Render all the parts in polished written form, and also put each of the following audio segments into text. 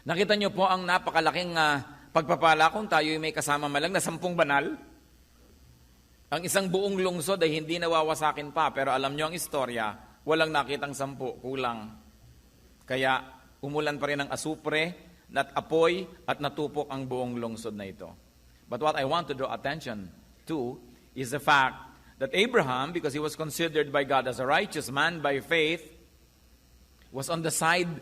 Nakita niyo po ang napakalaking pagpapala kung tayo may kasama malang na 10 banal. Ang isang buong lungsod ay hindi nawawasakin pa, pero alam niyo ang istorya, walang nakitang 10, kulang. Kaya umulan pa rin ang asupre, at apoy, at natupok ang buong lungsod na ito. But what I want to draw attention to is the fact that Abraham, because he was considered by God as a righteous man by faith, was on the side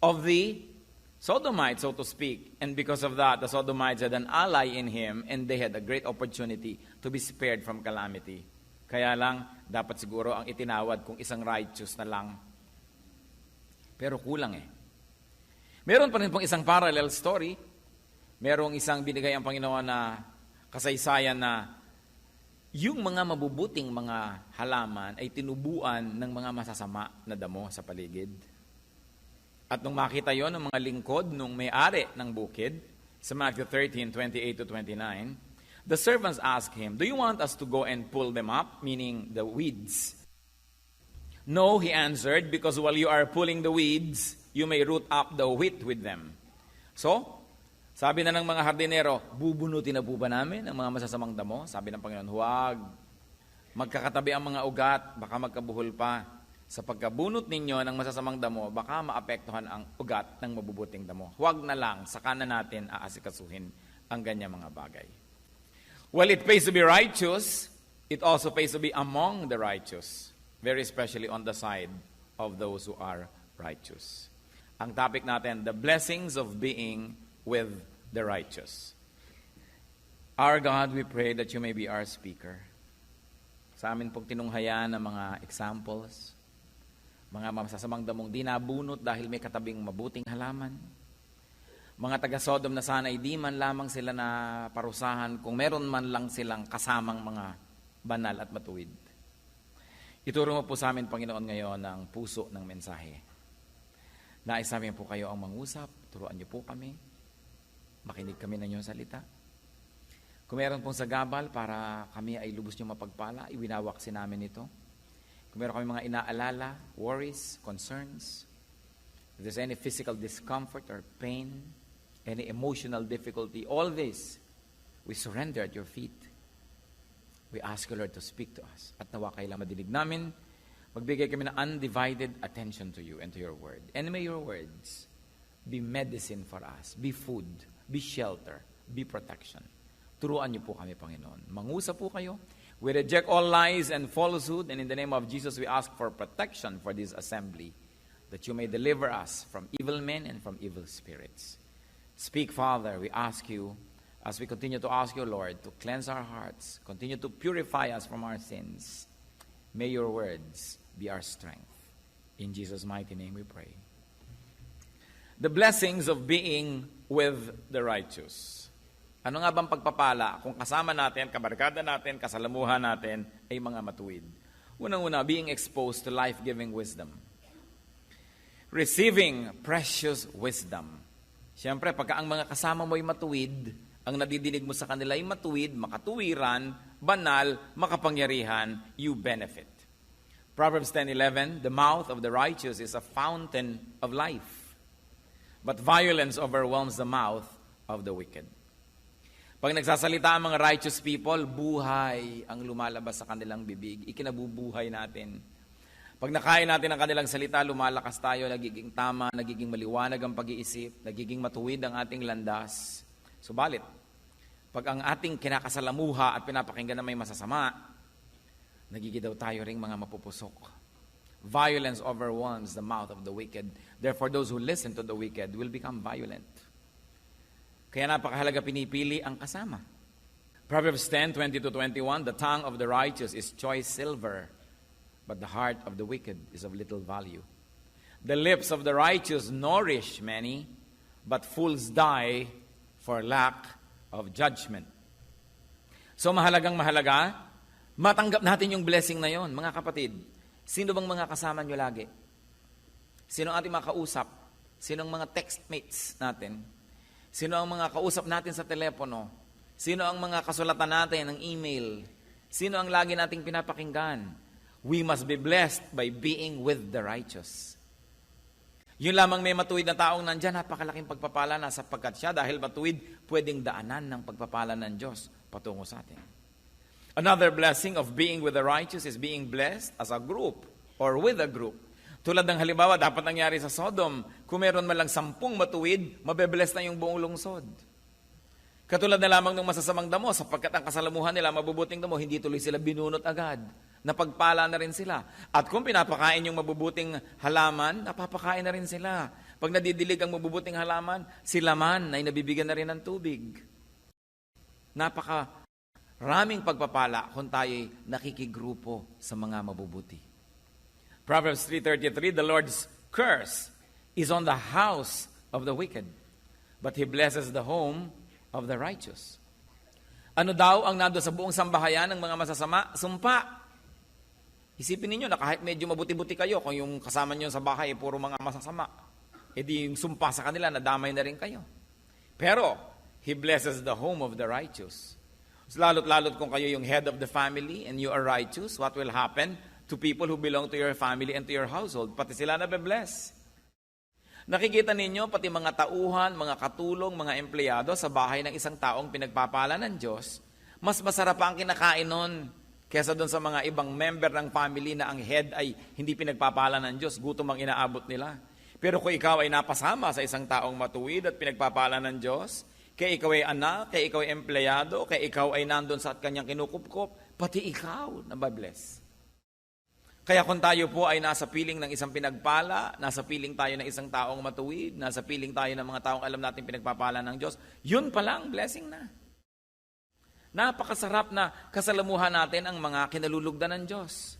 of the Sodomites, so to speak. And because of that, the Sodomites had an ally in him, and they had a great opportunity to be spared from calamity. Kaya lang, dapat siguro ang itinawad kung isang righteous na lang. Pero kulang eh. Meron pa rin pong isang parallel story. Merong isang binigay ang Panginoon na kasaysayan na yung mga mabubuting mga halaman ay tinubuan ng mga masasama na damo sa paligid. At nung makita yon ng mga lingkod nung may-ari ng bukid, sa Matthew 13:28-29, the servants asked him, "Do you want us to go and pull them up?" Meaning the weeds. "No," he answered, "because while you are pulling the weeds, you may root up the wheat with them." So, sabi na ng mga hardinero, bubunutin na po ba namin ang mga masasamang damo? Sabi ng Panginoon, huwag. Magkakatabi ang mga ugat, baka magkabuhol pa. Sa pagkabunot ninyo ng masasamang damo, baka maapektuhan ang ugat ng mabubuting damo. Huwag na lang, saka na natin aasikasuhin ang ganyang mga bagay. Well, it pays to be righteous, it also pays to be among the righteous. Very especially on the side of those who are righteous. Ang topic natin, the blessings of being with the righteous. Our God, we pray that you may be our speaker. Sa amin pong tinunghayan ng mga examples, mga masasamang damong di nabunot dahil may katabing mabuting halaman. Mga taga-Sodom na sana ay di man lamang sila na parusahan kung meron man lang silang kasamang mga banal at matuwid. Ituro mo po sa amin, Panginoon, ngayon ang puso ng mensahe. Nais namin po kayo ang mangusap, turuan niyo po kami, makinig kami ng iyong salita. Kung meron pong sagabal para kami ay lubos niyo mapagpala, iwinawaksin namin ito. Kung meron kami mga inaalala, worries, concerns, if there's any physical discomfort or pain, any emotional difficulty, all this, we surrender at your feet. We ask you, Lord, to speak to us. At nawa kailang madinig namin, magbigay kami ng undivided attention to you and to your word. And may your words be medicine for us, be food, be shelter, be protection. Turuan niyo po kami, Panginoon. Mangusap po kayo. We reject all lies and falsehood, and in the name of Jesus, we ask for protection for this assembly, that you may deliver us from evil men and from evil spirits. Speak, Father, we ask you, as we continue to ask you, Lord, to cleanse our hearts, continue to purify us from our sins. May your words be our strength. In Jesus' mighty name we pray. The blessings of being with the righteous. Ano nga bang pagpapala kung kasama natin, kabarkada natin, kasalamuhan natin ay mga matuwid? Unang-una, being exposed to life-giving wisdom. Receiving precious wisdom. Siyempre, pagka ang mga kasama mo ay matuwid, ang nadidinig mo sa kanila ay matuwid, makatuwiran, banal, makapangyarihan, you benefit. Proverbs 10:11, the mouth of the righteous is a fountain of life, but violence overwhelms the mouth of the wicked. Pag nagsasalita ang mga righteous people, buhay ang lumalabas sa kanilang bibig. Ikinabubuhay natin. Pag nakain natin ang kanilang salita, lumalakas tayo, nagiging tama, nagiging maliwanag ang pag-iisip, nagiging matuwid ang ating landas. Subalit, pag ang ating kinakasalamuha at pinapakinggan na may masasama, nagiging daw tayo ring mga mapupusok. Violence overwhelms the mouth of the wicked. Therefore, those who listen to the wicked will become violent. Kaya napakahalaga pinipili ang kasama. Proverbs 10:20-21, the tongue of the righteous is choice silver, but the heart of the wicked is of little value. The lips of the righteous nourish many, but fools die for lack of judgment. So mahalagang mahalaga, matanggap natin yung blessing na yon. Mga kapatid, sino bang mga kasama nyo lagi? Sino ang ating mga kausap? Sino ang mga textmates natin? Sino ang mga kausap natin sa telepono? Sino ang mga kasulatan natin ng email? Sino ang lagi nating pinapakinggan? We must be blessed by being with the righteous. Yun lamang may matuwid na taong nandyan, napakalaking pagpapala na sapagkat siya dahil matuwid, pwedeng daanan ng pagpapala ng Diyos patungo sa atin. Another blessing of being with the righteous is being blessed as a group or with a group. Tulad ng halimbawa, dapat nangyari sa Sodom, kung meron man lang 10 matuwid, mabebless na yung buong lungsod. Katulad na lamang ng masasamang damo, sapagkat ang kasalamuhan nila, mabubuting damo, hindi tuloy sila binunot agad. Napagpala na rin sila. At kung pinapakain yung mabubuting halaman, napapakain na rin sila. Pag nadidilig ang mabubuting halaman, sila man ay nabibigyan na rin ng tubig. Napakaraming pagpapala kung tayo'y nakikigrupo sa mga mabubuti. Proverbs 3:33, the Lord's curse is on the house of the wicked, but He blesses the home of the righteous. Ano daw ang nando sa buong sambahayan ng mga masasama? Sumpa. Isipin ninyo na kahit medyo mabuti-buti kayo, kung yung kasama nyo sa bahay puro mga masasama, edi yung sumpa sa kanila, nadamay na rin kayo. Pero, He blesses the home of the righteous. So, lalo't-lalot kung kayo yung head of the family and you are righteous, what will happen to people who belong to your family and to your household? Pati sila nabe-bless. Nakikita ninyo, pati mga tauhan, mga katulong, mga empleyado sa bahay ng isang taong pinagpapala ng Diyos, mas masarap pa ang kinakain nun kesa doon sa mga ibang member ng family na ang head ay hindi pinagpapala ng Diyos, gutom ang inaabot nila. Pero kung ikaw ay napasama sa isang taong matuwid at pinagpapala ng Diyos, kaya ikaw ay anak, kaya ikaw ay empleyado, kaya ikaw ay nandun sa kanyang kinukupkop, pati ikaw nababless. Kaya kung tayo po ay nasa piling ng isang pinagpala, nasa piling tayo ng isang taong matuwid, nasa piling tayo ng mga taong alam natin pinagpapala ng Diyos, yun palang blessing na. Napakasarap na kasalamuhan natin ang mga kinalulugdan ng Diyos.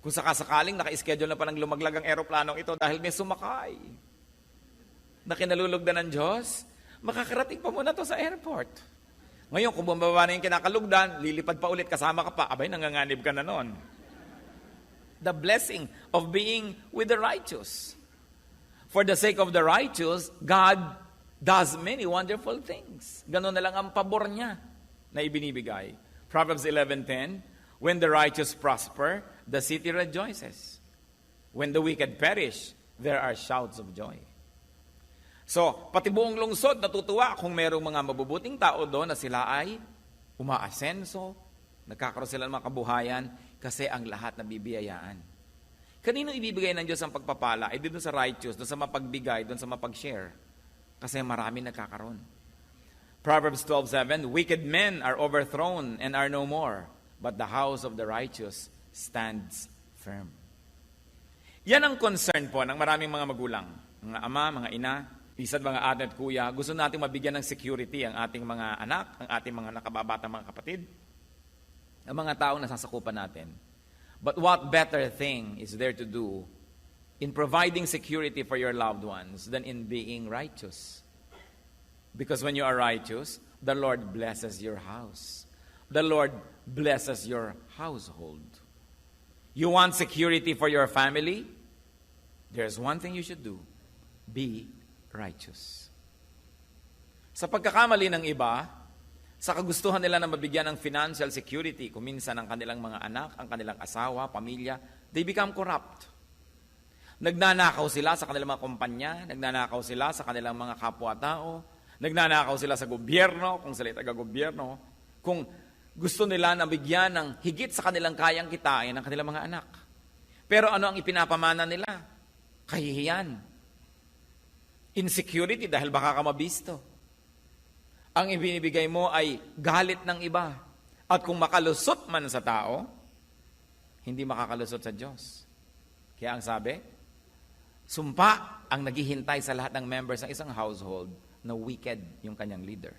Kung sakasakaling naka-schedule na palang lumaglag ang eroplanong ito dahil may sumakay na kinalulugdan ng Diyos, makakarating pa muna to sa airport. Ngayon, kung bumaba na yung kinakalugdan, lilipad pa ulit, kasama ka pa, abay, nanganganib ka na nun. The blessing of being with the righteous. For the sake of the righteous, God does many wonderful things. Ganon na lang ang pabor niya na ibinibigay. Proverbs 11:10, when the righteous prosper, the city rejoices. When the wicked perish, there are shouts of joy. So, pati buong lungsod natutuwa kung merong mga mabubuting tao doon na sila ay umaasenso, nagkakaroon sila ng mga kabuhayan, kasi ang lahat nabibiyayaan. Kanino ibibigay ng Diyos ang pagpapala? Ay doon sa righteous, doon sa mapagbigay, doon sa mapag-share. Kasi marami nagkakaroon. Proverbs 12:7, wicked men are overthrown and are no more, but the house of the righteous stands firm. Yan ang concern po ng maraming mga magulang, mga ama, mga ina, pisad mga ate at kuya. Gusto natin mabigyan ng security ang ating mga anak, ang ating mga nakababatang mga kapatid, ang mga taong nasasakupan natin. But what better thing is there to do in providing security for your loved ones than in being righteous? Because when you are righteous, the Lord blesses your house. The Lord blesses your household. You want security for your family? There's one thing you should do. Be righteous. Sa pagkakamali ng iba, sa kagustuhan nila na mabigyan ng financial security, kung minsan ang kanilang mga anak, ang kanilang asawa, pamilya, they become corrupt. Nagnanakaw sila sa kanilang mga kumpanya, nagnanakaw sila sa kanilang mga kapwa-tao, nagnanakaw sila sa gobyerno, kung sila taga-gobyerno, kung gusto nila na bigyan ng higit sa kanilang kayang kitain ng kanilang mga anak. Pero ano ang ipinapamana nila? Kahihiyan. Insecurity dahil baka ka mabisto. Ang ibinibigay mo ay galit ng iba. At kung makalusot man sa tao, hindi makakalusot sa Diyos. Kaya ang sabi, sumpa ang naghihintay sa lahat ng members ng isang household na wicked yung kanyang leader.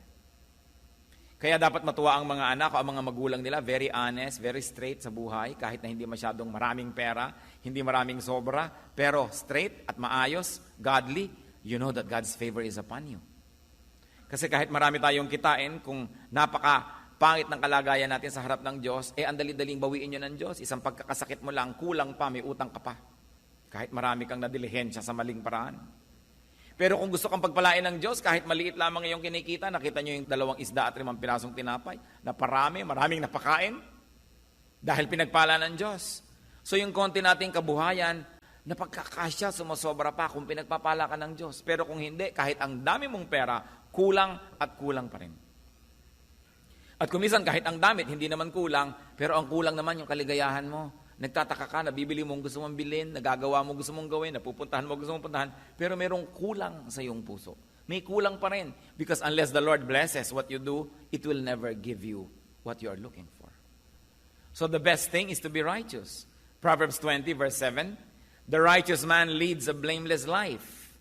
Kaya dapat matuwa ang mga anak o ang mga magulang nila, very honest, very straight sa buhay, kahit na hindi masyadong maraming pera, hindi maraming sobra, pero straight at maayos, godly, you know that God's favor is upon you. Kasi kahit marami tayong kitain, kung napaka-pangit ng kalagayan natin sa harap ng Diyos, ang dali-daling bawiin nyo ng Diyos. Isang pagkakasakit mo lang, kulang pa, may utang ka pa. Kahit marami kang nadilihensya sa maling paraan. Pero kung gusto kang pagpalain ng Diyos, kahit maliit lamang yung kinikita, nakita nyo yung 2 isda at 5 pirasong tinapay, na maraming napakain, dahil pinagpala ng Diyos. So yung konti nating kabuhayan, napagkakasya, sumasobra pa kung pinagpapala ka ng Diyos. Pero kung hindi, kahit ang dami mong pera, kulang at kulang pa rin. At kumisan kahit ang damit, hindi naman kulang, pero ang kulang naman yung kaligayahan mo. Nagtataka ka, nabibili mo gusto mong bilhin, nagagawa mo gusto mong gawin, napupuntahan mo gusto mong puntahan, pero merong kulang sa iyong puso. May kulang pa rin. Because unless the Lord blesses what you do, it will never give you what you are looking for. So the best thing is to be righteous. Proverbs 20 verse 7, the righteous man leads a blameless life.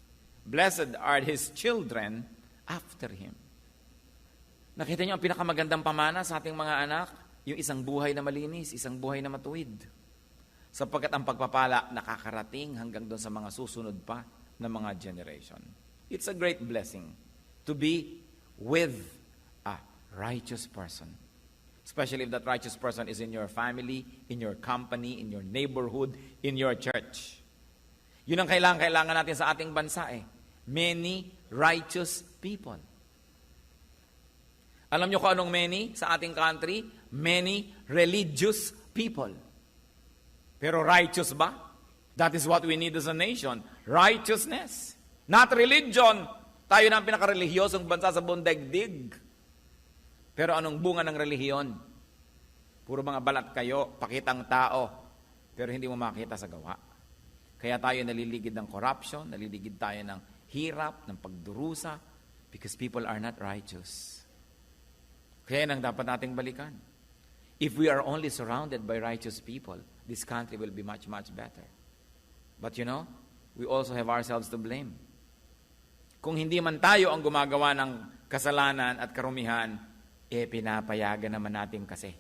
Blessed are his children after him. Nakita niyo ang pinakamagandang pamana sa ating mga anak? Yung isang buhay na malinis, isang buhay na matuwid. Sapagkat ang pagpapala nakakarating hanggang doon sa mga susunod pa na mga generation. It's a great blessing to be with a righteous person. Especially if that righteous person is in your family, in your company, in your neighborhood, in your church. Yun ang kailangan natin sa ating bansa eh. Many righteous people. Alam nyo kung anong many sa ating country? Many religious people. Pero righteous ba? That is what we need as a nation. Righteousness. Not religion. Tayo na ang pinaka-relihiyosong bansa sa buong daigdig. Pero anong bunga ng relihiyon? Puro mga balat kayo, pakitang tao, pero hindi mo makita sa gawa. Kaya tayo naliligid ng corruption, naliligid tayo ng hirap, ng pagdurusa, because people are not righteous. Kaya nang dapat nating balikan. If we are only surrounded by righteous people, this country will be much, much better. But you know, we also have ourselves to blame. Kung hindi man tayo ang gumagawa ng kasalanan at karumihan, pinapayagan naman natin kasi.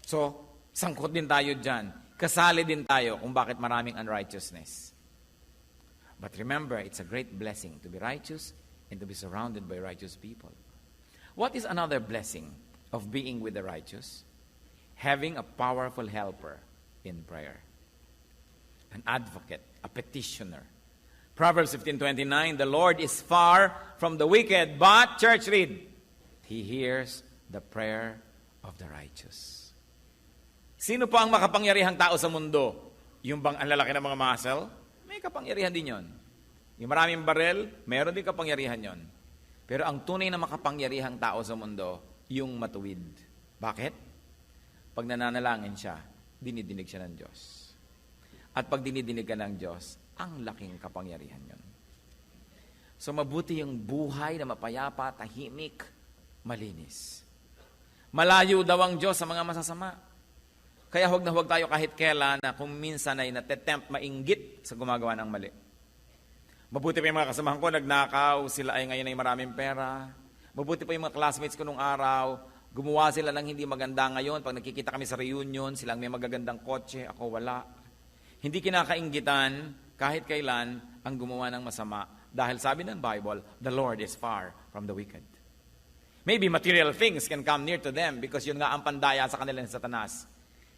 So, sangkot din tayo dyan. Kasali din tayo kung bakit maraming unrighteousness. But remember, it's a great blessing to be righteous and to be surrounded by righteous people. What is another blessing of being with the righteous? Having a powerful helper in prayer. An advocate, a petitioner. Proverbs 15:29, the Lord is far from the wicked, but, church read, He hears the prayer of the righteous. Sino po ang makapangyarihang tao sa mundo? Yung bang ang lalaki ng mga muscle? May kapangyarihan din yon. Yung maraming barel, meron din kapangyarihan yon. Pero ang tunay na makapangyarihang tao sa mundo, yung matuwid. Bakit? Pag nananalangin siya, dinidinig siya ng Diyos. At pag dinidinig ka ng Diyos, ang laking kapangyarihan yon. So mabuti yung buhay na mapayapa, tahimik, malinis. Malayo daw ang Diyos sa mga masasama. Kaya huwag na huwag tayo kahit kailan na kung minsan ay natetempt mainggit sa gumagawa ng mali. Mabuti pa yung mga kasamahan ko, nagnakaw, sila ay ngayon ay maraming pera. Mabuti pa yung mga classmates ko nung araw, gumawa sila ng hindi maganda ngayon. Pag nakikita kami sa reunion, silang may magagandang kotse, ako wala. Hindi kinakainggitan kahit kailan ang gumawa ng masama. Dahil sabi ng Bible, the Lord is far from the wicked. Maybe material things can come near to them because yun nga ang pandaya sa kanila ng Satanas.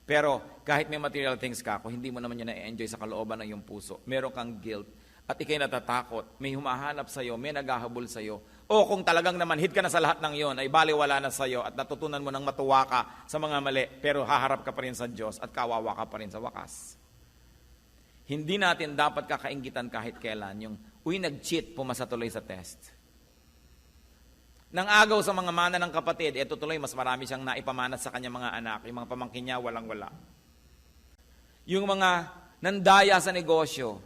Pero kahit may material things ka, kung hindi mo naman yun na-enjoy sa kalooban ng iyong puso, meron kang guilt, at ikay natatakot, may humahanap sa'yo, may naghahabol sa'yo, o kung talagang namanhid ka na sa lahat ng yon, ay baliwala na sa'yo at natutunan mo ng matuwa ka sa mga mali, pero haharap ka pa rin sa Diyos at kawawa ka pa rin sa wakas. Hindi natin dapat kakainggitan kahit kailan yung, nag-cheat, pumasa tuloy sa test. Nang agaw sa mga mana ng kapatid, tuloy mas marami siyang naipamanat sa kanyang mga anak, yung mga pamangkin niya, walang-wala. Yung mga nandaya sa negosyo,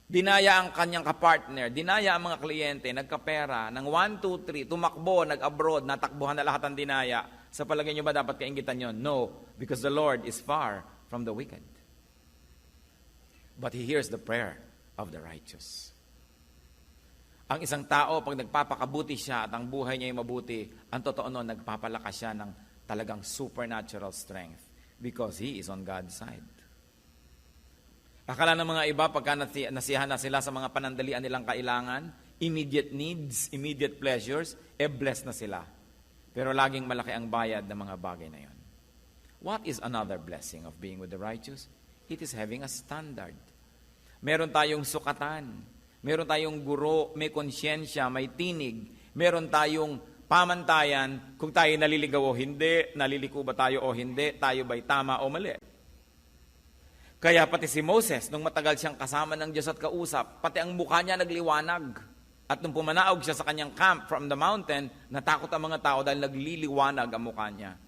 dinaya ang kanyang kapartner, dinaya ang mga kliyente, nagkapera, ng 1, 2, 3, tumakbo, nag-abroad, natakbuhan na lahat ang dinaya. Sa palagay niyo ba dapat kainggitan yon? No, because the Lord is far from the wicked. But He hears the prayer of the righteous. Ang isang tao, pag nagpapakabuti siya at ang buhay niya ay mabuti, ang totoo nun, nagpapalakas siya ng talagang supernatural strength because he is on God's side. Akala ng mga iba, pagka nasiyahan na sila sa mga panandalian nilang kailangan, immediate needs, immediate pleasures, blessed na sila. Pero laging malaki ang bayad ng mga bagay na yon. What is another blessing of being with the righteous? It is having a standard. Meron tayong sukatan. Meron tayong guro, may konsyensya, may tinig. Meron tayong pamantayan kung tayo naliligaw o hindi, naliliko ba tayo o hindi, tayo ba'y tama o mali. Kaya pati si Moses, nung matagal siyang kasama ng Diyos at kausap, pati ang mukha niya nagliwanag. At nung pumanaog siya sa kanyang camp from the mountain, natakot ang mga tao dahil nagliliwanag ang mukha niya.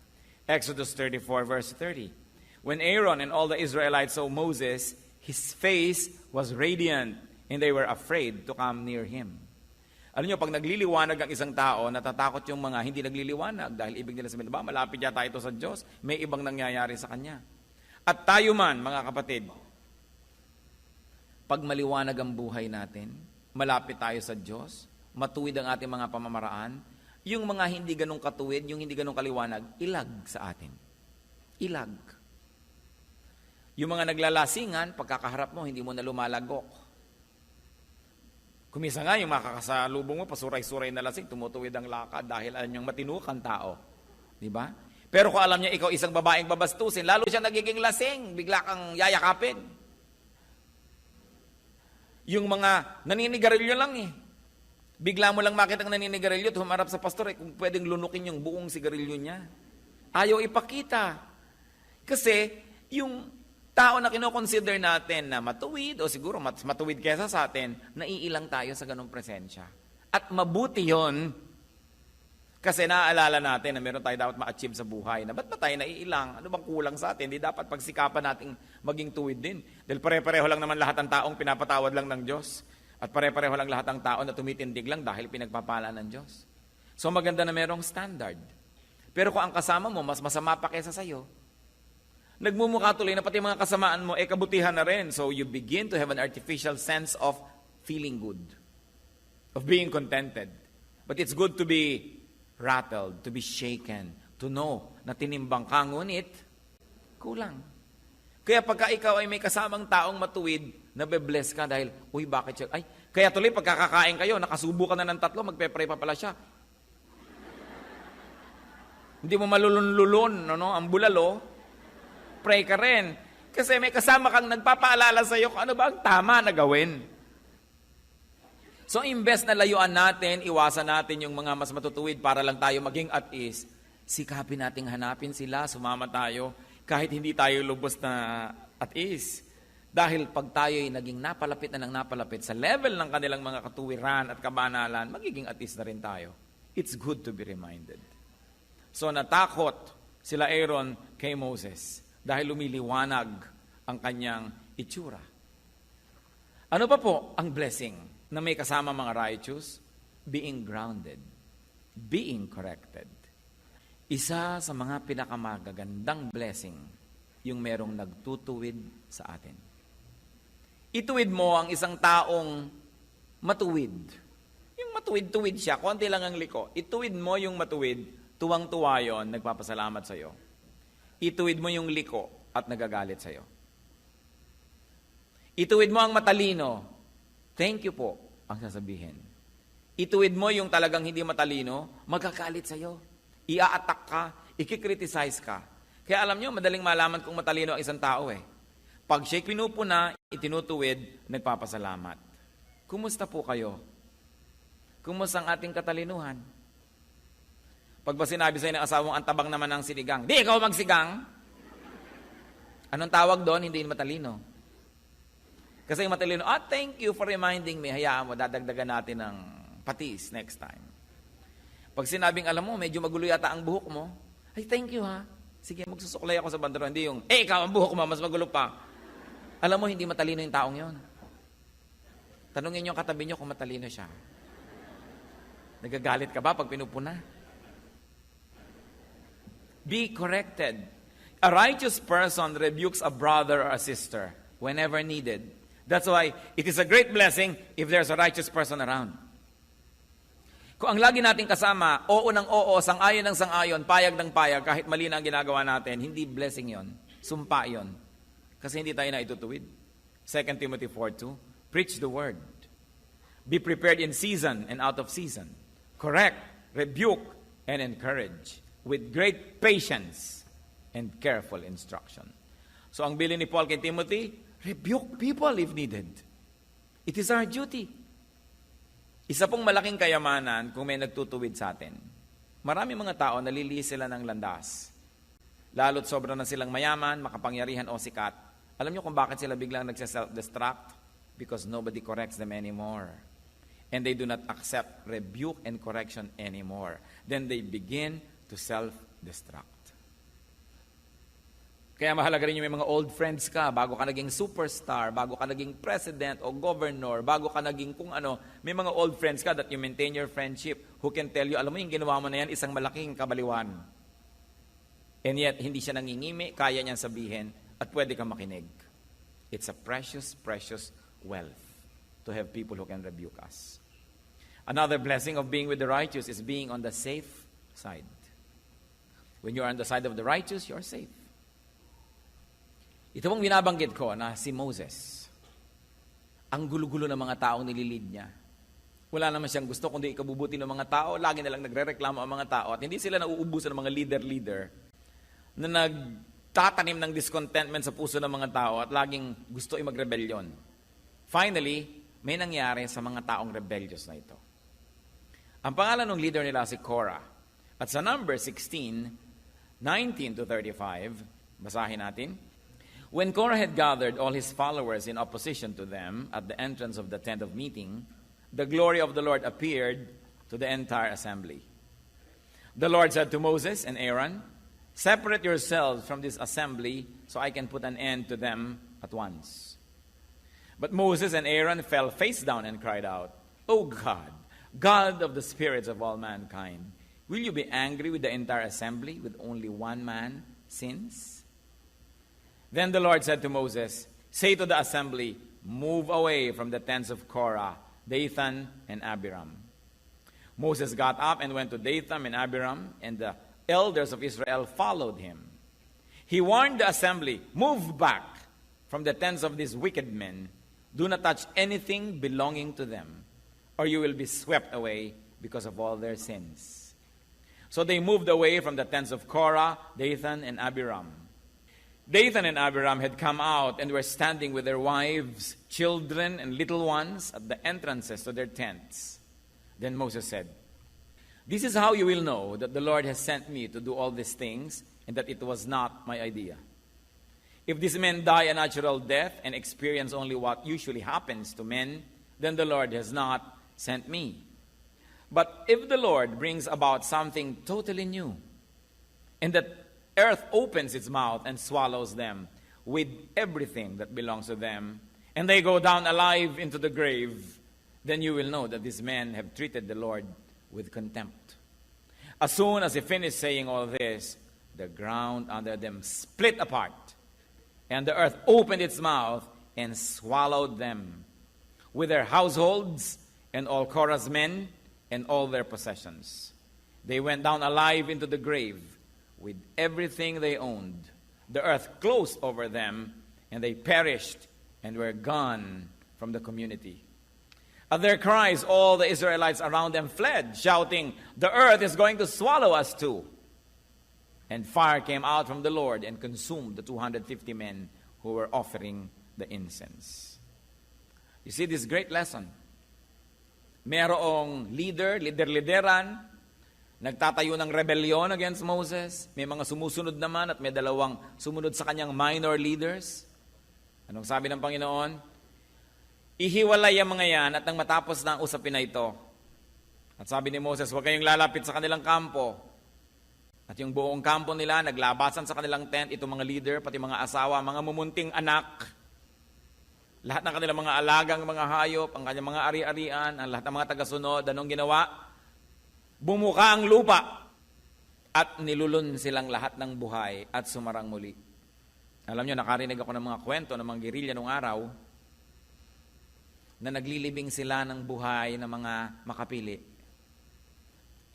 Exodus 34 verse 30. When Aaron and all the Israelites saw Moses, his face was radiant and they were afraid to come near him. Alam niyo, pag nagliliwanag ang isang tao, natatakot yung mga hindi nagliliwanag dahil ibig nila sabihin, ba, malapit yata ito sa Diyos, may ibang nangyayari sa kanya. At tayo man, mga kapatid, pag maliwanag ang buhay natin, malapit tayo sa Diyos, matuwid ang ating mga pamamaraan, yung mga hindi ganong katuwid, yung hindi ganong kaliwanag, ilag sa atin. Ilag. Yung mga naglalasingan, pagkakaharap mo, hindi mo na lumalagok. Kumisa nga, yung makakasalubong mo, pasuray-suray na lasing, tumutuwid ang lakad dahil alam niyang matinukan tao. Di ba? Pero kung alam niya ikaw isang babaeng babastusin, lalo siya nagiging lasing, bigla kang yayakapin. Yung mga naninigarilyo lang eh. Bigla mo lang makita ang naninigarilyo at humarap sa pastor, kung pwedeng lunukin yung buong sigarilyo niya. Ayaw ipakita. Kasi yung tao na kinoconsider natin na matuwid, o siguro matuwid kesa sa atin, naiilang tayo sa ganong presensya. At mabuti yon. Kasi naaalala natin na meron tayo dapat ma-achieve sa buhay. Na ba't ba tayo naiilang? Ano bang kulang sa atin? Di dapat pagsikapan nating maging tuwid din. Dahil pare-pareho lang naman lahat ng taong pinapatawad lang ng Diyos. At pare-pareho lang lahat ng tao na tumitindig lang dahil pinagpapala ng Diyos. So maganda na merong standard. Pero kung ang kasama mo, mas masama pa kesa sa'yo, nagmumukha tuloy na pati mga kasamaan mo, kabutihan na rin. So you begin to have an artificial sense of feeling good. Of being contented. But it's good to be rattled, to be shaken, to know na tinimbang ka, ngunit kulang. Kaya pagka ikaw ay may kasamang taong matuwid, nabe-bless ka dahil, uy, bakit siya? Ay, kaya tuloy pagkakakain kayo, nakasubo ka na ng 3, magpe-pray pa pala siya. Hindi mo malulun-lulun, ang bulalo, pray ka rin. Kasi may kasama kang nagpapaalala sa iyo kung ano ba ang tama na gawin. So, imbes na layuan natin, iwasan natin yung mga mas matutuwid para lang tayo maging at ease, sikapin nating hanapin sila, sumama tayo, kahit hindi tayo lubos na at ease. Dahil pag tayo ay naging napalapit na ng napalapit sa level ng kanilang mga katuwiran at kabanalan, magiging at ease na rin tayo. It's good to be reminded. So, natakot sila Aaron kay Moses dahil lumiliwanag ang kanyang itsura. Ano pa po ang blessing na may kasama mga righteous? Being grounded, being corrected. Isa sa mga pinakamagagandang blessing, yung merong nagtutuwid sa atin. Ituwid mo ang isang taong matuwid. Yung matuwid-tuwid siya, konti lang ang liko. Ituwid mo yung matuwid, tuwang-tuwa yun, nagpapasalamat sa'yo. Ituwid mo yung liko at nagagalit sa'yo. Ituwid mo ang matalino, thank you po, ang sasabihin. Ituwid mo yung talagang hindi matalino, magkakalit sa'yo. Ia-attack ka, ikikriticize ka. Kaya alam nyo, madaling malaman kung matalino ang isang tao eh. Pag siya'y pinupuna, itinutuwid, nagpapasalamat. Kumusta po kayo? Kumusta ang ating katalinuhan? Pag ba sinabi sa'yo ng asawang antabang naman ng sinigang, di ikaw magsigang? Anong tawag doon? Hindi matalino. Kasi yung matalino, thank you for reminding me. Hayaan mo, dadagdagan natin ng patis next time. Pag sinabing, alam mo, medyo magulo yata ang buhok mo, ay, thank you ha. Sige, magsusuklay ako sa bandero. Hindi yung, ikaw ang buhok mo, mas magulo pa. Alam mo, hindi matalino yung taong yon. Tanungin yung katabi nyo kung matalino siya. Nagagalit ka ba pag pinupuna? Be corrected. A righteous person rebukes a brother or a sister whenever needed. That's why it is a great blessing if there's a righteous person around. Kung ang lagi nating kasama, oo ng oo, sang-ayon ng sang-ayon, payag ng payag, kahit mali na ang ginagawa natin, hindi blessing yon, sumpa yon. Kasi hindi tayo na itutuwid. 2 Timothy 4:2, preach the word. Be prepared in season and out of season. Correct, rebuke, and encourage with great patience and careful instruction. So ang bilin ni Paul kay Timothy, rebuke people if needed. It is our duty. Isa pong malaking kayamanan kung may nagtutuwid sa atin. Marami mga tao nalilihi sila ng landas. Lalo't sobra na silang mayaman, makapangyarihan o sikat. Alam niyo kung bakit sila biglang nagse-self-destruct? Because nobody corrects them anymore. And they do not accept rebuke and correction anymore. Then they begin to self-destruct. Kaya mahalaga rin yung may mga old friends ka, bago ka naging superstar, bago ka naging president o governor, bago ka naging kung ano, may mga old friends ka that you maintain your friendship who can tell you, alam mo yung ginawa mo na yan, isang malaking kabaliwan. And yet, hindi siya nangingimi, kaya niyang sabihin, at pwede kang makinig. It's a precious, precious wealth to have people who can rebuke us. Another blessing of being with the righteous is being on the safe side. When you are on the side of the righteous, you are safe. Ito pong binabanggit ko na si Moses. Ang gulo-gulo ng mga taong nililid niya. Wala naman siyang gusto kundi ikabubuti ng mga tao. Lagi na lang nagre-reklamo ang mga tao. At hindi sila nauubusan ng mga leader-leader na nagtatanim ng discontentment sa puso ng mga tao at laging gusto mag-rebellion. Finally, may nangyari sa mga taong rebellious na ito. Ang pangalan ng leader nila si Korah. At sa number 16, 19 to 35, basahin natin. When Korah had gathered all his followers in opposition to them at the entrance of the tent of meeting, the glory of the Lord appeared to the entire assembly. The Lord said to Moses and Aaron, "Separate yourselves from this assembly so I can put an end to them at once." But Moses and Aaron fell face down and cried out, "O God, God of the spirits of all mankind, will you be angry with the entire assembly with only one man sins?" Then the Lord said to Moses, "Say to the assembly, move away from the tents of Korah, Dathan, and Abiram." Moses got up and went to Dathan and Abiram, and the elders of Israel followed him. He warned the assembly, "Move back from the tents of these wicked men. Do not touch anything belonging to them, or you will be swept away because of all their sins." So they moved away from the tents of Korah, Dathan, and Abiram. Dathan and Abiram had come out and were standing with their wives, children, and little ones at the entrances to their tents. Then Moses said, "This is how you will know that the Lord has sent me to do all these things and that it was not my idea. If these men die a natural death and experience only what usually happens to men, then the Lord has not sent me. But if the Lord brings about something totally new, and that earth opens its mouth and swallows them with everything that belongs to them, and they go down alive into the grave, then you will know that these men have treated the Lord with contempt." As soon as he finished saying all this, the ground under them split apart, and the earth opened its mouth and swallowed them, with their households and all Korah's men and all their possessions. They went down alive into the grave, with everything they owned. The earth closed over them, and they perished and were gone from the community. At their cries, all the Israelites around them fled, shouting, "The earth is going to swallow us too." And fire came out from the Lord and consumed the 250 men who were offering the incense. You see this great lesson. Merong lideran, nagtatayo ng rebellion against Moses. May mga sumusunod naman at may dalawang sumunod sa kanyang minor leaders. Anong sabi ng Panginoon? Ihiwalay ang mga yan at nang matapos na ang usapin na ito. At sabi ni Moses, huwag kayong lalapit sa kanilang kampo. At yung buong kampo nila, naglabasan sa kanilang tent, itong mga leader, pati mga asawa, mga mumunting anak. Lahat ng kanilang mga alagang mga hayop, ang kanyang mga ari-arian, ang lahat ng mga tagasunod, anong ginawa? Bumuka ang lupa at nilulun silang lahat ng buhay at sumarang muli. Alam nyo, nakarinig ako ng mga kwento ng mga gerilya nung araw na naglilibing sila ng buhay ng mga makapili.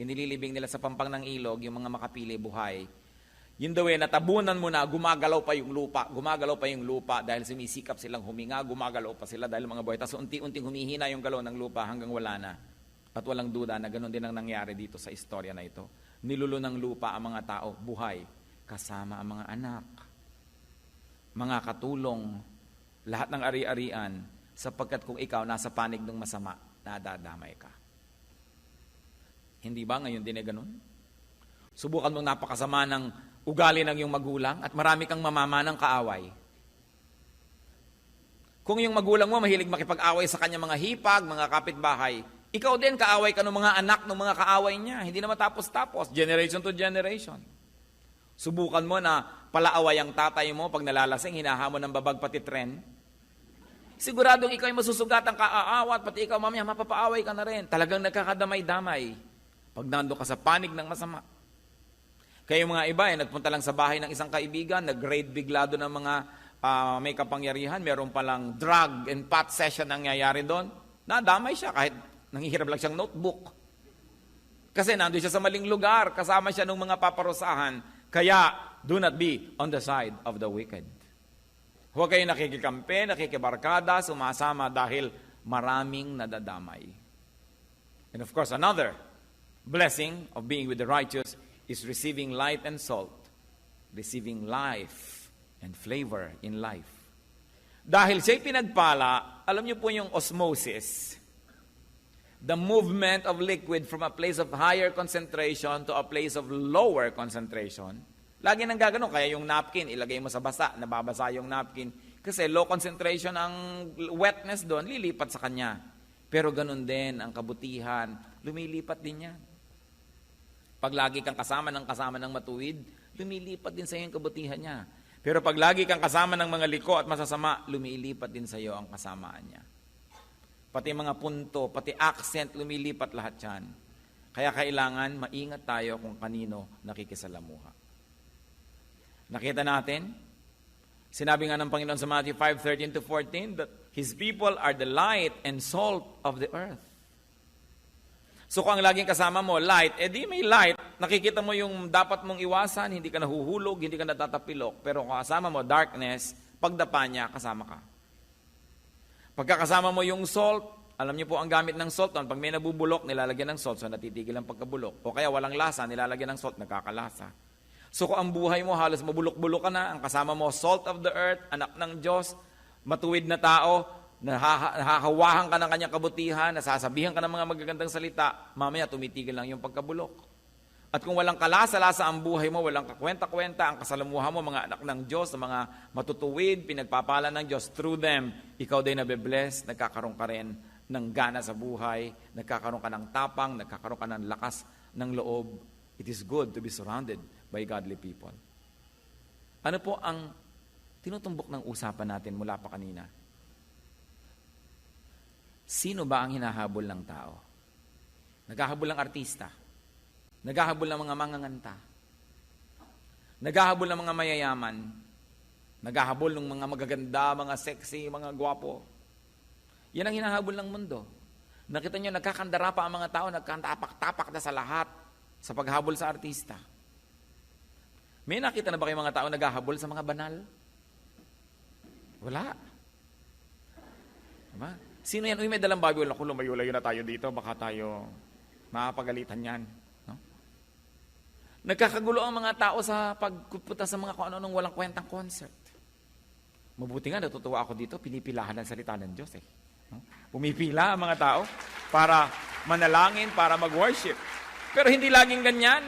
Inililibing nila sa pampang ng ilog yung mga makapili buhay. Yun daw natabunan mo na, gumagalaw pa yung lupa dahil sumisikap silang huminga, gumagalaw pa sila dahil mga buhay. Tapos unti-unting humihina yung galaw ng lupa hanggang wala na. At walang duda na ganoon din ang nangyari dito sa istorya na ito. Nilulun ng lupa ang mga tao, buhay, kasama ang mga anak, mga katulong, lahat ng ari-arian, sapagkat kung ikaw nasa panig ng masama, nadadamay ka. Hindi ba ngayon din ganoon? Subukan mong napakasama ng ugali ng iyong magulang at marami kang mamama ng kaaway. Kung yung magulang mo mahilig makipag-away sa kanya mga hipag, mga kapitbahay, ikaw din kaaway ka ng mga anak ng mga kaaway niya. Hindi na matapos-tapos, generation to generation. Subukan mo na palaaway ang tatay mo pag nalalasing, hinahamon ng babag pati tren. Siguradong ikaw ay masusugatan kaaawat, pati ikaw mamaya mapapaaway ka na rin. Talagang nagkakadamay-damay pag nando ka sa panig ng masama. Kaya yung mga iba ay nagpunta lang sa bahay ng isang kaibigan, nag-raid biglado ng mga may kapangyarihan, meron palang drug and pot session nangyayari doon. Nadamay siya kahit nanghihirap lang siyang notebook. Kasi nandun siya sa maling lugar, kasama siya ng mga paparusahan. Kaya, do not be on the side of the wicked. Huwag kayo nakikikampi, nakikibarkada, sumasama dahil maraming nadadamay. And of course, another blessing of being with the righteous is receiving light and salt, receiving life and flavor in life. Dahil siya'y pinagpala, alam niyo po yung osmosis, the movement of liquid from a place of higher concentration to a place of lower concentration. Lagi nang gaganon, kaya yung napkin, ilagay mo sa basa, nababasa yung napkin. Kasi low concentration ang wetness doon, lilipat sa kanya. Pero ganun din ang kabutihan, lumilipat din yan. Pag lagi kang kasama ng matuwid, lumilipat din sa iyo yung kabutihan niya. Pero pag lagi kang kasama ng mga liko at masasama, lumilipat din sa iyo ang kasamaan niya. Pati mga punto, pati accent, lumilipat lahat yan. Kaya kailangan maingat tayo kung kanino nakikisalamuha. Nakita natin, sinabi nga ng Panginoon sa Matthew 5:13-14 that His people are the light and salt of the earth. So kung ang laging kasama mo, light, edi may light. Nakikita mo yung dapat mong iwasan, hindi ka nahuhulog, hindi ka natatapilok. Pero kung kasama mo, darkness, pagdapa niya, kasama ka. Pagkakasama mo yung salt, alam niyo po ang gamit ng salt, pag may nabubulok, nilalagyan ng salt, so natitigil ang pagkabulok. O kaya walang lasa, nilalagyan ng salt, nagkakalasa. So kung ang buhay mo, halos mabulok-bulok ka na, ang kasama mo, salt of the earth, anak ng Diyos, matuwid na tao, nahahawahan ka ng kanyang kabutihan, nasasabihan ka ng mga magagandang salita, mamaya tumitigil lang yung pagkabulok. At kung walang kalasa-lasa ang buhay mo, walang kakwenta-kwenta, ang kasalamuha mo, mga anak ng Diyos, mga matutuwid, pinagpapala ng Diyos through them, ikaw din nabe-bless, nagkakaroon ka rin ng gana sa buhay, nagkakaroon ka ng tapang, nagkakaroon ka ng lakas ng loob. It is good to be surrounded by godly people. Ano po ang tinutumbok ng usapan natin mula pa kanina? Sino ba ang hinahabol ng tao? Naghahabol ng artista. Naghahabol ng mga manganganta. Naghahabol ng mga mayayaman. Naghahabol ng mga magaganda, mga sexy, mga gwapo. Yan ang hinahabol ng mundo. Nakita nyo, nagkakandara pa ang mga tao, nagkatapak-tapak na sa lahat sa paghabol sa artista. May nakita na ba kayong mga tao naghahabol sa mga banal? Wala. Diba? Sino yan? Uy, may dalang Bible. Ako, lumayo-layo na tayo dito. Baka tayo makapagalitan yan. No? Nagkakagulo ang mga tao sa pagpunta sa mga kung ano-anong walang kwentang concert. Mabuti nga, natutuwa ako dito. Pinipilahan ang salita ng Diyos eh. No? Pumipila ang mga tao para manalangin, para mag-worship. Pero hindi laging ganyan.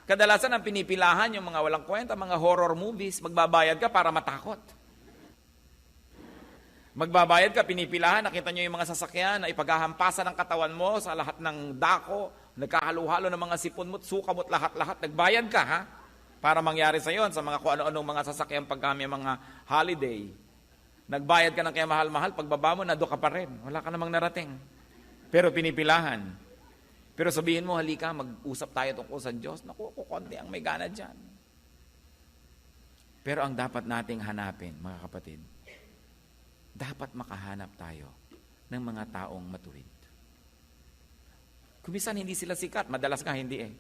Kadalasan ang pinipilahan yung mga walang kwenta, mga horror movies. Magbabayad ka para matakot. Magbabayad ka, pinipilahan, nakita nyo yung mga sasakyan na ipaghahampasan ng katawan mo sa lahat ng dako, nagkahalo-halo ng mga sipon mo't suka mo't lahat-lahat. Nagbayad ka, ha? Para mangyari sa yon sa mga kung ano-anong mga sasakyan pag kami mga holiday. Nagbayad ka ng kaya mahal-mahal, pagbaba mo, nado ka pa rin. Wala ka namang narating. Pero pinipilahan. Pero sabihin mo, halika, mag-usap tayo tungkol sa Diyos. Naku, kukunti ang may gana dyan. Pero ang dapat nating hanapin, mga kapatid, dapat makahanap tayo ng mga taong matuwid. Kumisan hindi sila sikat, madalas nga hindi eh.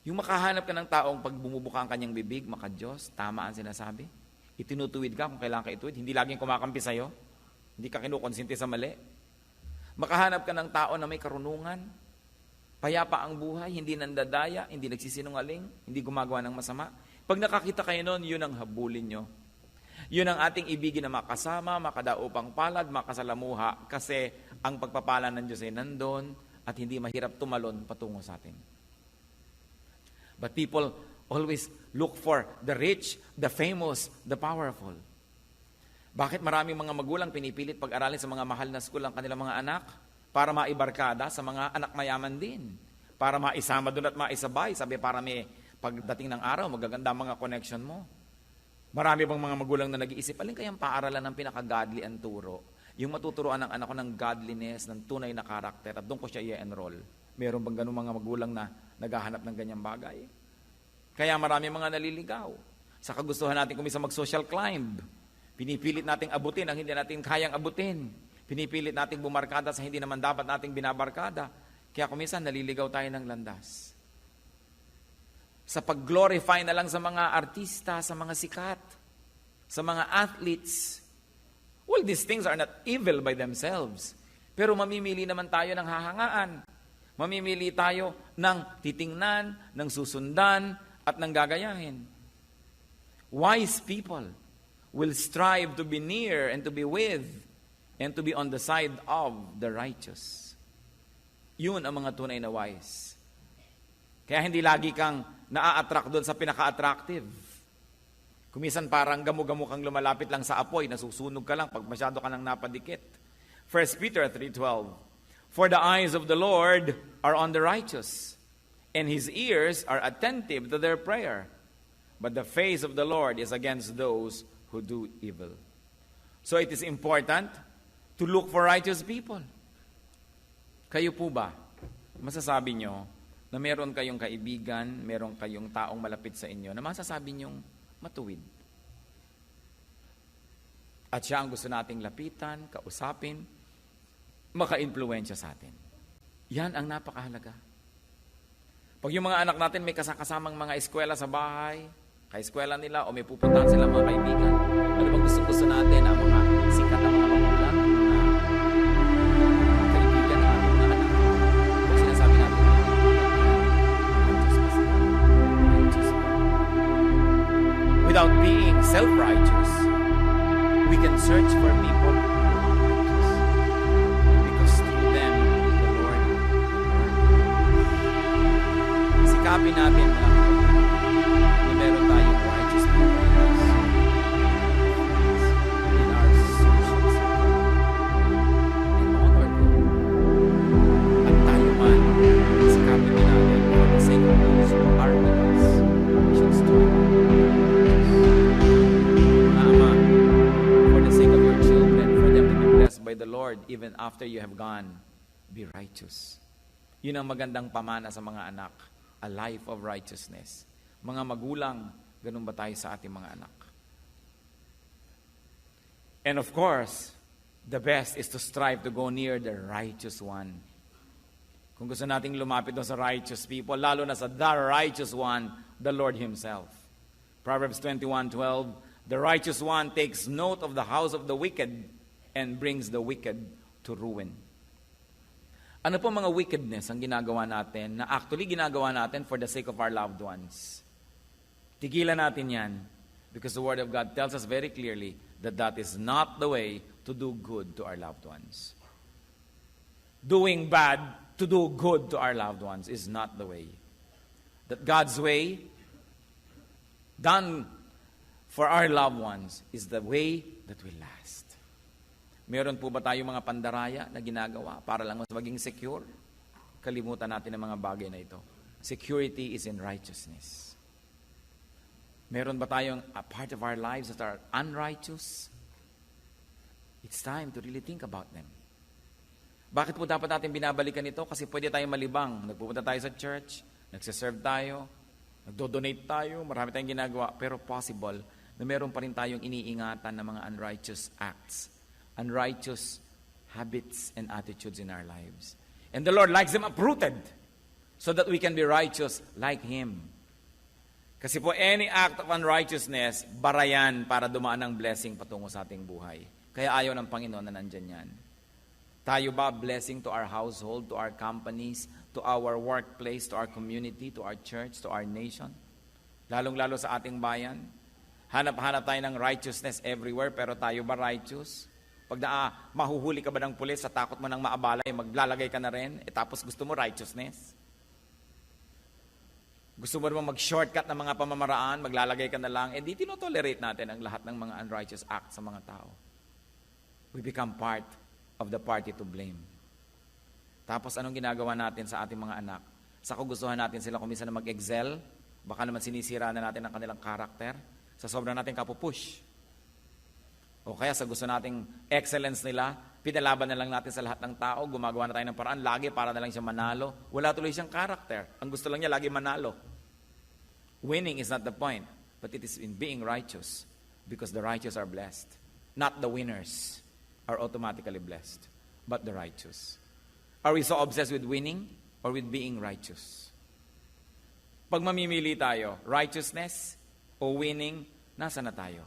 Yung makahanap ka ng taong pag bumubuka ang kanyang bibig, maka-Diyos, tama ang sinasabi. Itinutuwid ka kung kailangan ka ituwid, hindi laging kumakampi sa'yo, hindi ka kinukonsinti sa mali. Makahanap ka ng tao na may karunungan, payapa ang buhay, hindi nandadaya, hindi nagsisinungaling, hindi gumagawa ng masama. Pag nakakita kayo noon, yun ang habulin nyo. Yun ang ating ibigin na makasama, makadaupang palad, makasalamuha, kasi ang pagpapala ng Diyos ay nandun at hindi mahirap tumalon patungo sa atin. But people always look for the rich, the famous, the powerful. Bakit maraming mga magulang pinipilit pag-aralin sa mga mahal na school ang kanilang mga anak? Para maibarkada sa mga anak mayaman din. Para maisama doon at maisabay. Sabi, para may pagdating ng araw, magaganda ang mga connection mo. Marami bang mga magulang na nag-iisip, alin kayang paaralan ng pinaka-godly ang turo? Yung matuturoan ng anak ko ng godliness, ng tunay na karakter, at doon ko siya i-enroll. Meron bang ganun mga magulang na naghahanap ng ganyang bagay? Kaya marami mga naliligaw. Sa kagustuhan natin kumisa mag-social climb, pinipilit nating abutin ang hindi natin kayang abutin. Pinipilit nating bumarkada sa hindi naman dapat nating binabarkada. Kaya kuminsan naliligaw tayo ng landas. Sa pag-glorify na lang sa mga artista, sa mga sikat, sa mga athletes. Well, these things are not evil by themselves. Pero mamimili naman tayo ng hahangaan. Mamimili tayo ng titingnan, ng susundan, at ng gagayahin. Wise people will strive to be near and to be with and to be on the side of the righteous. Yun ang mga tunay na wise. Kaya hindi lagi kang naa-attract doon sa pinaka-attractive. Kumisan parang gamu-gamu kang lumalapit lang sa apoy, nasusunog ka lang pag masyado ka nang napadikit. 1 Peter 3:12, For the eyes of the Lord are on the righteous, and His ears are attentive to their prayer. But the face of the Lord is against those who do evil. So it is important to look for righteous people. Kayo po ba, masasabi nyo na meron kayong kaibigan, meron kayong taong malapit sa inyo na masasabi nyong matuwid? At siya ang gusto nating lapitan, kausapin, maka-influensya sa atin. Yan ang napakahalaga. Pag yung mga anak natin may kasakasamang mga eskwela sa bahay, ka-eskwela nila o may pupuntahan sila mga kaibigan, ano bang gusto natin ang mga sikat ang mga magulang, mga kaibigan ng ating mga anak? Kung sinasabi natin, righteous pa. Without being self-righteous, we can search for people who are righteous. Because through them, the Lord will work. Sikapin natin na meron tayong righteous people in our social circle. In all our good. At tayo man, sikapin din natin for the sake of those who are with us. We should strive. Ama, for the sake of your children, for them to be blessed by the Lord even after you have gone, be righteous. Yun ang magandang pamana sa mga anak. A life of righteousness. Mga magulang, ganun ba tayo sa ating mga anak? And of course, the best is to strive to go near the righteous one. Kung gusto nating lumapit doon sa righteous people, lalo na sa the righteous one, the Lord Himself. Proverbs 21:12, the righteous one takes note of the house of the wicked and brings the wicked to ruin. Ano po mga wickedness ang ginagawa natin na actually ginagawa natin for the sake of our loved ones? Tigilan natin yan because the Word of God tells us very clearly that that is not the way to do good to our loved ones. Doing bad to do good to our loved ones is not the way. That God's way, done for our loved ones, is the way that will last. Meron po ba tayong mga pandaraya na ginagawa para lang mas maging secure? Kalimutan natin ang mga bagay na ito. Security is in righteousness. Meron ba tayong a part of our lives that are unrighteous? It's time to really think about them. Bakit po dapat natin binabalikan ito? Kasi pwede tayong malibang. Nagpupunta tayo sa church, nagsiserve tayo, nagdo-donate tayo, marami tayong ginagawa, pero possible na meron pa rin tayong iniingatan ng mga unrighteous acts, unrighteous habits and attitudes in our lives. And the Lord likes them uprooted so that we can be righteous like Him. Kasi po, any act of unrighteousness, barayan para dumaan ang blessing patungo sa ating buhay. Kaya ayaw ng Panginoon na nandyan yan. Tayo ba blessing to our household, to our companies, to our workplace, to our community, to our church, to our nation? Lalong-lalo sa ating bayan. Hanap-hanap tayo ng righteousness everywhere, pero tayo ba righteous? Pag mahuhuli ka ba ng pulis sa takot mo ng maabalay, maglalagay ka na rin, tapos gusto mo righteousness? Gusto mo naman mag-shortcut ng mga pamamaraan, maglalagay ka na lang, di tinotolerate natin ang lahat ng mga unrighteous acts sa mga tao. we become part of the party to blame. Tapos anong ginagawa natin sa ating mga anak? Sa kagustuhan natin sila kung minsan na mag-excel, baka naman sinisira na natin ang kanilang karakter, sa sobrang natin kapupush. O kaya sa gusto nating excellence nila, pinalaban na lang natin sa lahat ng tao, gumagawa na tayo ng paraan, lagi para na lang siya manalo. Wala tuloy siyang karakter. Ang gusto lang niya, lagi manalo. Winning is not the point, but it is in being righteous, because the righteous are blessed. Not the winners are automatically blessed, but the righteous. Are we so obsessed with winning or with being righteous? Pag mamimili tayo, righteousness o winning, nasa na tayo?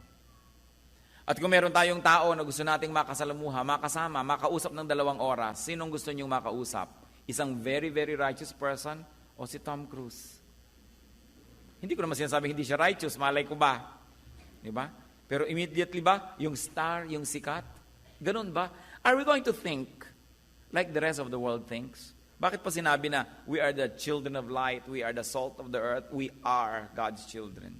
At kung meron tayong tao na gusto nating makasalamuha, makasama, makausap ng 2 oras, sinong gusto niyong makausap? Isang very, very righteous person o si Tom Cruise? Hindi ko naman sinasabing hindi siya righteous, malay ko ba? Diba? Pero immediately ba, yung star, yung sikat? Ganun ba? Are we going to think like the rest of the world thinks? Bakit pa sinabi na, we are the children of light, we are the salt of the earth, we are God's children?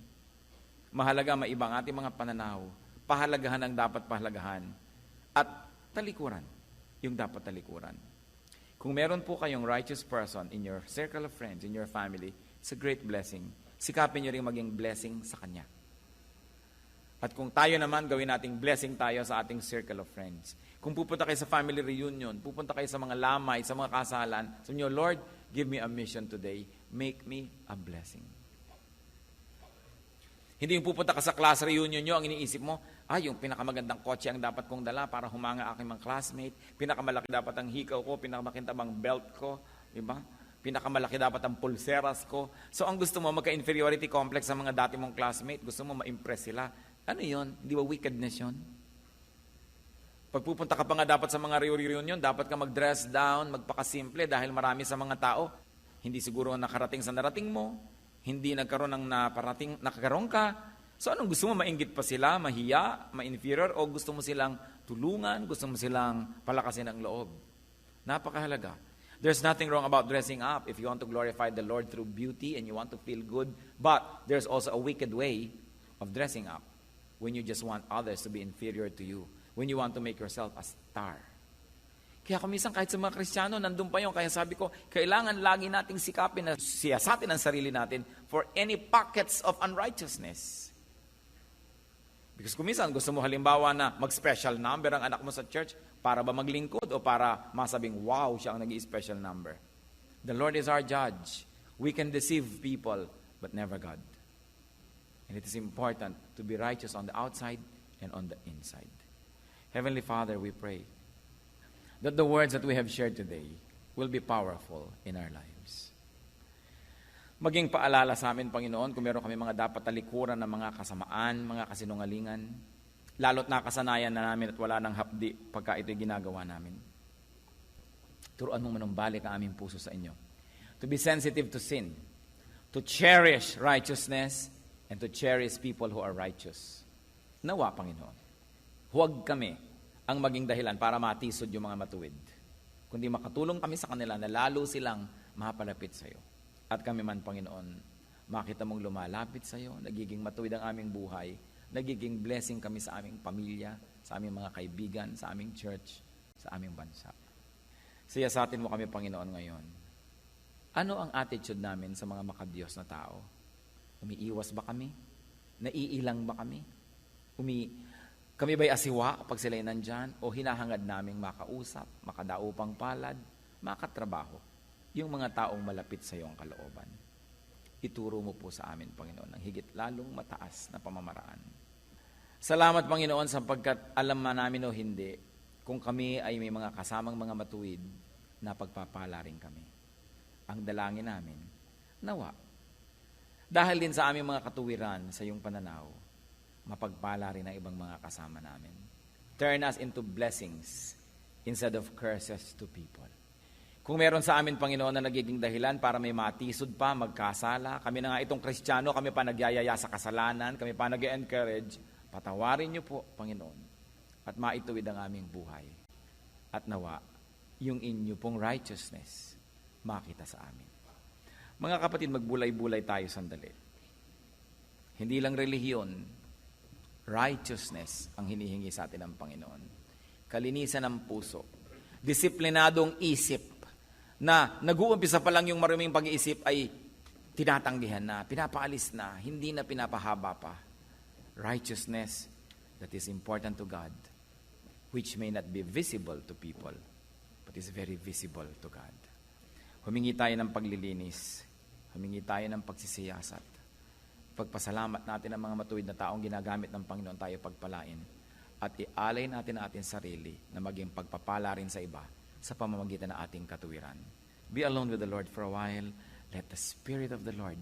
Mahalaga maiba ang ating mga pananaw. Pahalagahan ang dapat pahalagahan. At talikuran, yung dapat talikuran. Kung meron po kayong righteous person in your circle of friends, in your family, it's a great blessing. Sikapin nyo rin maging blessing sa kanya. At kung tayo naman, gawin nating blessing tayo sa ating circle of friends. Kung pupunta kayo sa family reunion, pupunta kayo sa mga lamay, sa mga kasalan, sabi nyo, Lord, give me a mission today. Make me a blessing. Hindi yung pupunta ka sa class reunion nyo, ang iniisip mo, yung pinakamagandang kotse ang dapat kong dala para humanga aking mga classmate, pinakamalaki dapat ang hikaw ko, pinakamakintabang belt ko, diba? Pinakamalaki dapat ang pulseras ko. So ang gusto mo, magka-inferiority complex sa mga dati mong classmate, gusto mo ma-impress sila. Ano yun? Di ba wickedness yun? Pag pupunta ka pa nga dapat sa mga reunion, dapat ka mag-dress down, magpakasimple dahil marami sa mga tao, hindi siguro nakarating sa narating mo, hindi nagkaroon ng nakakaroon ka. So anong gusto mo? Mainggit pa sila, mahiya, ma-inferior, o gusto mo silang tulungan, gusto mo silang palakasin ang loob? Napakahalaga. There's nothing wrong about dressing up if you want to glorify the Lord through beauty and you want to feel good. But there's also a wicked way of dressing up when you just want others to be inferior to you. When you want to make yourself a star. Kaya kumisan kahit sa mga Kristiyano, nandun pa yun. Kaya sabi ko, kailangan lagi nating sikapin na siyasatin ang sarili natin for any pockets of unrighteousness. Because kumisan, gusto mo halimbawa na mag-special number ang anak mo sa church para ba maglingkod o para masabing, wow, siya ang nag-i-special number. The Lord is our judge. We can deceive people, but never God. And it is important to be righteous on the outside and on the inside. Heavenly Father, we pray that the words that we have shared today will be powerful in our lives. Maging paalala sa amin, Panginoon, kung meron kami mga dapat talikuran ng mga kasamaan, mga kasinungalingan, lalo't nakasanayan na namin at wala nang hapdi pagka ito'y ginagawa namin. Turuan mo manumbalik ang aming puso sa inyo. To be sensitive to sin, to cherish righteousness, and to cherish people who are righteous. Nawa, Panginoon. Huwag kami ang maging dahilan para matisod yung mga matuwid. Kundi makatulong kami sa kanila na lalo silang mapalapit sa iyo. At kami man, Panginoon, makita mong lumalapit sa iyo, nagiging matuwid ang aming buhay, nagiging blessing kami sa aming pamilya, sa aming mga kaibigan, sa aming church, sa aming bansa. Siyasatin mo kami, Panginoon, ngayon. Ano ang attitude namin sa mga makadiyos na tao? Umiiwas ba kami? Naiilang ba kami? Kami ba'y asiwa pag sila'y nandyan? O hinahangad naming makausap, makadaupang palad, makatrabaho, yung mga taong malapit sa iyong kalooban? Ituro mo po sa amin, Panginoon, ang higit lalong mataas na pamamaraan. Salamat, Panginoon, sapagkat alam man namin o hindi, kung kami ay may mga kasamang mga matuwid, na pagpapala rin kami. Ang dalangin namin, nawa. Dahil din sa aming mga katuwiran sa iyong pananaw, mapagpala rin ang ibang mga kasama namin. Turn us into blessings instead of curses to people. Kung meron sa amin, Panginoon, na nagiging dahilan para may matisod pa, magkasala, kami na nga itong Kristiyano, kami pa nagyayaya sa kasalanan, kami pa nag-encourage, patawarin niyo po, Panginoon, at maituwid ang aming buhay. At nawa, yung inyo pong righteousness, makita sa amin. Mga kapatid, magbulay-bulay tayo sandali. Hindi lang relihiyon, righteousness ang hinihingi sa atin ng Panginoon. kalinisan ng puso, disiplinadong isip, na nag-uumpisa pa lang yung maruming pag-iisip ay tinatanggihan na, pinapaalis na, hindi na pinapahaba pa. Righteousness that is important to God, which may not be visible to people, but is very visible to God. Humingi tayo ng paglilinis, humingi tayo ng pagsisiyasat. Pagpasalamat natin ang mga matuwid na taong ginagamit ng Panginoon tayo pagpalain, at ialay natin ang ating sarili na maging pagpapala rin sa iba sa pamamagitan ng ating katuwiran. Be alone with the Lord for a while. Let the Spirit of the Lord